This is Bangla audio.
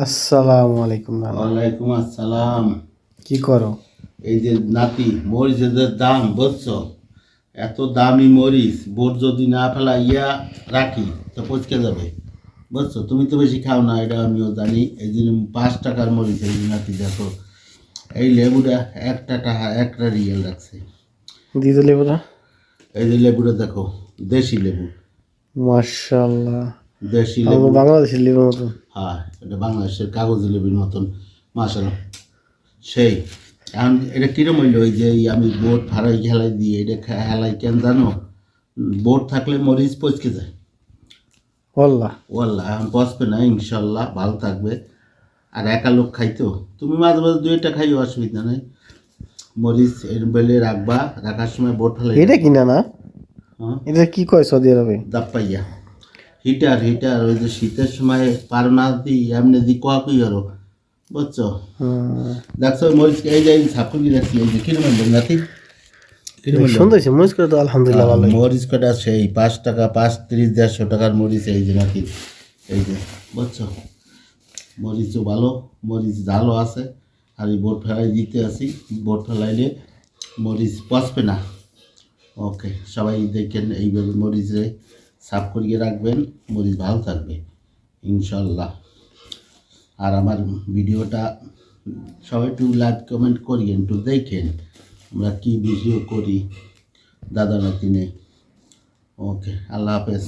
আসসালামু আলাইকুম নানা। ওয়ালাইকুম আসসালাম। কি করো? এই যে নাতি, মরিচের দাম বুঝছো, এত দামি মরিচ বোট যদি না ফেলাইয়া রাখি তো পচকে যাবে, বুঝছো। তুমি তো বেশি খাও না, এটা আমিও জানি। এই জন্য 5 টাকার মরিচ। এই যে নাতি দেখো, এই লেবুটা একটা রিয়েল রাখছে। দিতে লেবুটা এই যে লেবুটা দেখো, দেশি লেবু, মাশাআল্লাহ, দেশি আমাদের লেবু। বাংলাদেশের লেবুর মতন। হ্যাঁ, এটা বাংলাদেশের কাগজি লেবুর মতন, মাশাআল্লাহ সেই। এখন এটা কিরম হইলো, ওই যে আমি বোট ফাড়াই খেলাই দিই, এটা হেলাই কেন জানো? বোট থাকলে মরিচ পচকে যায়। ওয়াল্লাহ। ওয়াল্লাহ এখন পচবে না, ইনশাল্লাহ ভালো থাকবে। আর একা লোক খাইতো, তুমি মাঝে মাঝে 2টা খাইও, অসুবিধা নেই। মরিচ এর বেলে রাখবা, রাখার সময় বোট ফেলাই এটা কি নানা? হ্যাঁ, এটা কি কয় সৌদি আরবে? দাপ্পাইয়া হিটার হিটার, ওই যে শীতের সময় পারো না দিই, এমনি দিই কুই আরো, বুঝছো। দেখছো মরিচ, এই যে ছাপুরি রাখছি, এই যে কিরম হইলো নাতি, কিরম হইলো? সুন্দর হয়েছে মরিচ করে তো আলহামদুলিল্লাহ ভালোই। মরিচ কটা সেই 5 টাকা, 5, 30, 150 টাকার মরিচ। এই যে নাকি, এই যে বুঝছো, মরিচও ভালো, মরিচ ঝালও আছে। আর এই বোট ফেলাই দিতে আসি, বোট ফেলাইলে মরিচ পচবে না। ওকে, সবাই দেখেন এইভাবে মরিচে সাফ করিয়ে রাখবেন, মরিচ ভালো থাকবে ইনশাল্লাহ। আর আমার ভিডিওটা সবাই একটু লাইক কমেন্ট করিয়েন, একটু দেখেন আমরা কি ভিডিও করি দাদা নাতিনে। ওকে, আল্লাহ হাফেজ।